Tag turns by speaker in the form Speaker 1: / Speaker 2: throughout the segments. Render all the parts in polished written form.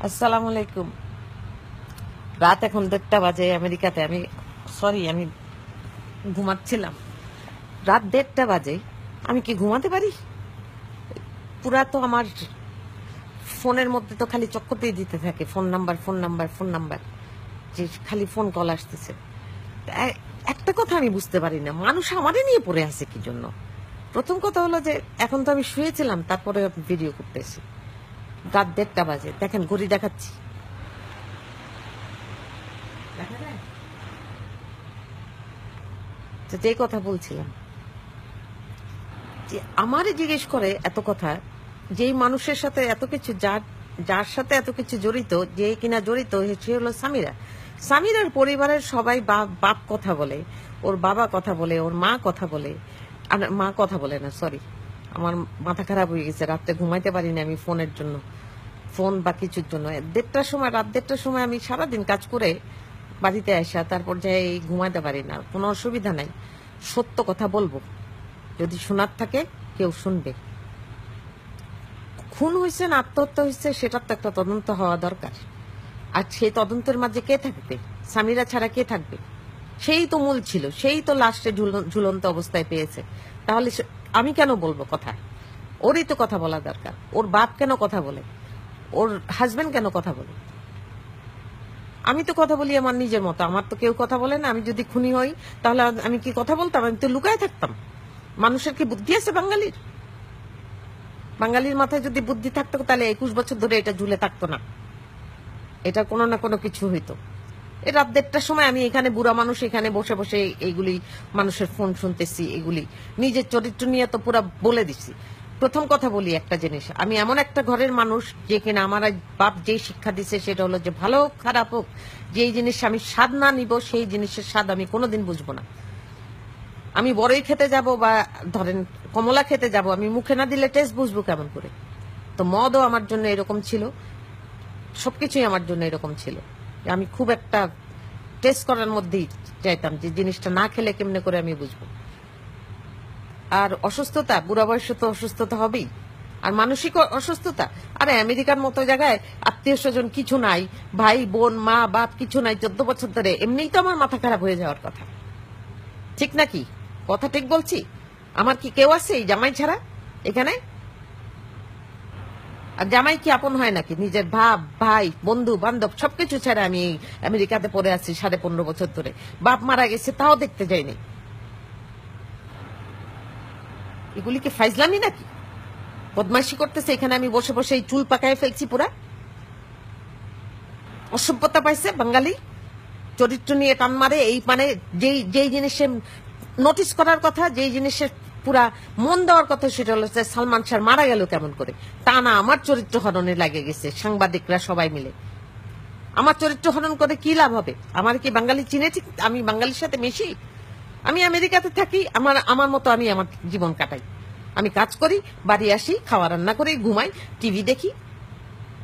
Speaker 1: আসসালামু আলাইকুম। রাত এখন 1:30 বাজে আমেরিকাতে। আমি ঘুমাচ্ছিলাম। রাত 1:30 বাজে, আমি কি ঘুমাতে পারি? পুরা তো আমার ফোনের মধ্যে তো খালি চক্করতেই দিতে থাকে, phone number phone number phone number, যে খালি ফোন কল আসতেছে। একটা কথা আমি বুঝতে পারি না, মানুষ আমারই নিয়ে পড়ে আছে কি জন্য। প্রথম কথা হলো যে এখন তো আমি শুয়েছিলাম, তারপরে ভিডিও করতেছি। রাত 1:30 বাজে, দেখেন ঘড়ি দেখাচ্ছি, দেখা যায়? তো যে কথা বলছিলাম, যে আমারে জিজ্ঞেস করে এত কথা, যেই মানুষের সাথে এত কিছু, যার সাথে এত কিছু জড়িত, যে কিনা জড়িত, সে হলো সামিরা। সামিরার পরিবারের সবাই বাপ কথা বলে, ওর বাবা কথা বলে, ওর মা কথা বলে। আর মা কথা বলে না, সরি, আমার মাথা খারাপ হয়ে গেছে, রাত্রে ঘুমাইতে পারি না আমি ফোনের জন্য, ফোন বা কিছুর জন্য। রাত 1:30টার সময় আমি সারাদিন কাজ করে বাড়িতে আসা, তারপর যাই ঘুমাইতে পারি না। কোনো অসুবিধা নাই, সত্য কথা বলবো, যদি শোনার থাকে কেউ শুনবে। খুন হয়েছে না আত্মহত্যা হয়েছে, সেটার তো একটা তদন্ত হওয়া দরকার। আর সেই তদন্তের মাঝে কে থাকবে? সামিরা ছাড়া কে থাকবে? সেই তো মূল ছিল, সেই তো লাস্টে ঝুলন্ত অবস্থায় পেয়েছে। তাহলে আমি কেন বলবো কথা? ওরই তো কথা বলা দরকার। ওর বাপ কেন কথা বলে? ওর হাজবেন্ড কেন কথা বলে? আমি তো কথা বলি আমার নিজের মতো, আমার তো কেউ কথা বলে না। আমি যদি খুনি হই, তাহলে আমি কি কথা বলতাম? আমি তো লুকায় থাকতাম। মানুষের কি বুদ্ধি আছে বাঙালির? বাঙালির মাথায় যদি বুদ্ধি থাকতো, তাহলে 21 বছর ধরে এটা ঝুলে থাকতো না, এটা কোনো না কোনো কিছু হইতো। এই রাত 1:30টার সময় আমি এখানে বুড়া মানুষ, এখানে বসে বসে এইগুলি মানুষের ফোন শুনতেছি। এগুলি নিজের চরিত্র নিয়ে তো পুরা বলে দিছি। প্রথম কথা বলি একটা জিনিস, আমি এমন একটা ঘরের মানুষ যে কিনা আমার বাপ যেই শিক্ষা দিছে সেটা হলো যে ভালো হোক খারাপ হোক, যেই জিনিস আমি স্বাদ না নিব সেই জিনিসের স্বাদ আমি কোনোদিন বুঝবো না। আমি বড়ই খেতে যাব বা ধরেন কমলা খেতে যাব, আমি মুখে না দিলে টেস্ট বুঝবো কেমন করে? তো মদও আমার জন্য এরকম ছিল, সবকিছুই আমার জন্য এরকম ছিল। আমি খুব একটা টেস্ট করার মধ্যেই চাইতাম যে জিনিসটা না খেলে কেমনে করে আমি বুঝবো। আর অসুস্থতা, বুড়া বয়সে তো অসুস্থতা হবেই। আর মানসিক অসুস্থতা, আরে আমেরিকার মতো জায়গায় আত্মীয় স্বজন কিছু নাই, ভাই বোন মা বাপ কিছু নাই, 14 বছর ধরে, এমনিই তো আমার মাথা খারাপ হয়ে যাওয়ার কথা। ঠিক নাকি? কথা ঠিক বলছি? আমার কি কেউ আছে এই জামাই ছাড়া এখানে? আর জামাই কি আপন হয় নাকি? নিজের বাপ ভাই বন্ধু বান্ধব সবকিছু ছাড়া আমি আমেরিকাতে পড়ে আছি 15.5 বছর ধরে। বাপ মারা গেছে, তাও দেখতে যাইনি। এগুলি কি ফাইজলামি নাকি? বদমাইশি করতেছে এখানে, আমি বসে বসে এই চুল পাকায় ফেলছি পুরা। অসভ্যতা পাইছে বাঙালি, চরিত্র নিয়ে টান মারে। এই মানে যেই জিনিসে নোটিস করার কথা, যেই জিনিসের পুরা মন দেওয়ার কথা, সেটা হলো যে সালমান শাহ মারা গেল কেমন করে। তা না, আমার চরিত্র হরণে লাগে গেছে সাংবাদিকরা সবাই মিলে। আমার চরিত্র হরণ করে কি লাভ হবে? আমার কি বাঙালি চিনে? ঠিক আমি বাঙালির সাথে মিশি? আমি আমেরিকাতে থাকি, আমার আমার মতো আমি আমার জীবন কাটাই। আমি কাজ করি, বাড়ি আসি, খাওয়া রান্না করি, ঘুমাই, টিভি দেখি।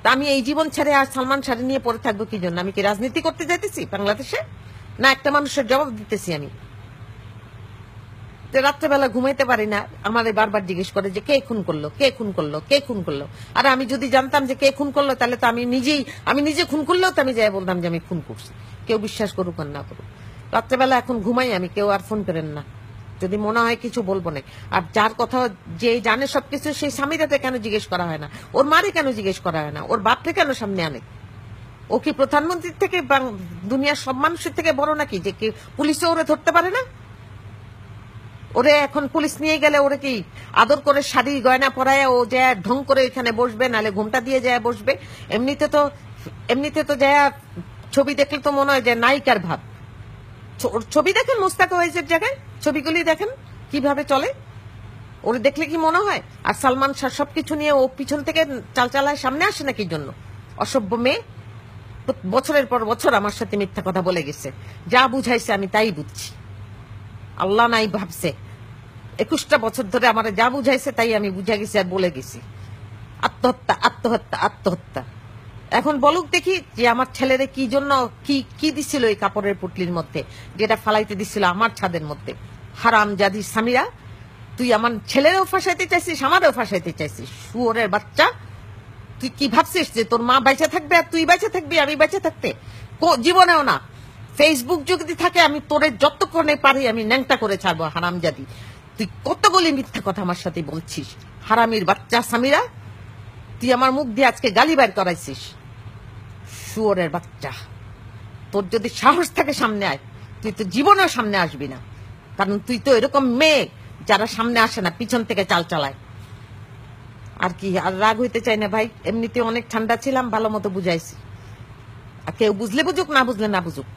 Speaker 1: তা আমি এই জীবন ছেড়ে আর সালমান শাহ নিয়ে পড়ে থাকবো কি জন্য? আমি কি রাজনীতি করতে যাইতেছি বাংলাদেশে? না একটা মানুষের জবাব দিতেছি আমি। তো রাত্রেবেলা ঘুমাইতে পারি না, আমার বারবার জিজ্ঞেস করে যে কে খুন করলো, কে খুন করলো, কে খুন করলো। আর আমি যদি জানতাম যে কে খুন করলো, তাহলে তো আমি নিজে খুন করলেও তো আমি যাই বলতাম যে আমি খুন করছি, কেউ বিশ্বাস করুক আর না করুক। রাত্রেবেলা এখন ঘুমাই আমি, কেউ আর ফোন করেন না, যদি মনে হয় কিছু বলবো না। আর যার কথা যে জানে সবকিছু, সেই স্বামীরাতে কেন জিজ্ঞেস করা হয় না? ওর মারে কেন জিজ্ঞেস করা হয় না? ওর বাপকে কেন সামনে আনে? ও কি প্রধানমন্ত্রীর থেকে দুনিয়ার সব মানুষের থেকে বড় নাকি, যে কি পুলিশে ওরে ধরতে পারে না? ওরে এখন পুলিশ নিয়ে গেলে ওরে কি আদর করে শাড়ি গয়না পরায় ও যায় ঢং করে এখানে বসবে, নালে ঘুমটা দিয়ে যায় বসবে? এমনিতে তো যায় ছবি দেখলে তো মনে হয় যে নায়িকার ভাব। ছবি দেখেন মোস্তাক ওয়াইজের জায়গায়, ছবিগুলি দেখেন কিভাবে চলে, ওরে দেখলে কি মনে হয়? আর সালমান শাহ সবকিছু নিয়ে ও পিছন থেকে চাল চালায়, সামনে আসে না কি জন্য? অসভ্য মেয়ে, বছরের পর বছর আমার সাথে মিথ্যা কথা বলে গেছে। যা বুঝাইছে আমি তাই বুঝছি, আল্লাহ নাই ভাবছে। 21টা বছর ধরে আমার যা বুঝাইছে তাই আমি বুঝা গেছি আর বলে গেছি। আত্মহত্যা আত্মহত্যা আত্মহত্যা। এখন বলুক দেখি যে আমার ছেলেরে কি জন্য কি দিছিল এই কাপড়ের পুটলির মধ্যে, যেটা ফালাইতে দিছিল আমার ছাদের মধ্যে। হারাম জাদি সামিরা, তুই আমার ছেলেরও ফাঁসাইতে চাইছিস, আমারও ফাঁসাইতে চাইছিস, শুয়োরের বাচ্চা। তুই কি ভাবছিস যে তোর মা বেঁচে থাকবে আর তুই বেঁচে থাকবি আমি বেঁচে থাকতে? জীবনেও না। ফেসবুক যদি থাকে আমি তোরে যতক্ষণে পারি আমি ন্যাংটা করে ছাড়বো। হারামজাদি, তুই কতগুলি মিথ্যা কথা আমার সাথে বলছিস। হারামির বাচ্চা সামিরা, তুই আমার মুখ দিয়ে আজকে গালি বাইর করাইছিস। শুয়োরের বাচ্চা, তোর যদি সাহস থাকে সামনে আয়। তুই তো জীবনেও সামনে আসবি না, কারণ তুই তো এরকম মেয়ে যারা সামনে আসে না, পিছন থেকে চাল চালায়। আর কি, আর রাগ হইতে চাই না ভাই, এমনিতে অনেক ঠান্ডা ছিলাম, ভালো মতো বুঝাইছি। আর কেউ বুঝলে বুঝুক, না বুঝলে না বুঝুক,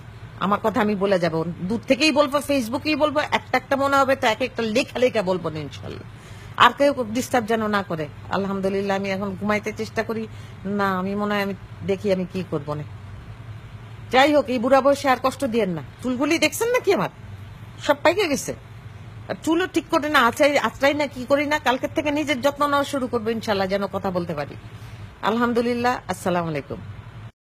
Speaker 1: আমার কথা আমি বলে যাবো। দূর থেকেই বলবো, ফেসবুকেই বলবো, একটা একটা মনে হবে তো এক একটা লেখা লেখা বলবো না ইনশাল্লাহ। আর কেউ ডিস্টার্ব যেন না করে। আলহামদুলিল্লাহ আমি এখন ঘুমাইতে চেষ্টা করি না, আমি মনে হয় আমি দেখি আমি কি করবো না। যাই হোক, এই বুড়া বয়সে আর কষ্ট দিয়েন না। চুলগুলি দেখছেন নাকি আমার সব পাইকে গেছে, আর চুলও ঠিক করে না আছড়াই না, কি করি না। কালকের থেকে নিজের যত্ন নেওয়া শুরু করবো ইনশাল্লাহ, যেন কথা বলতে পারি। আলহামদুলিল্লাহ, আসসালামু আলাইকুম।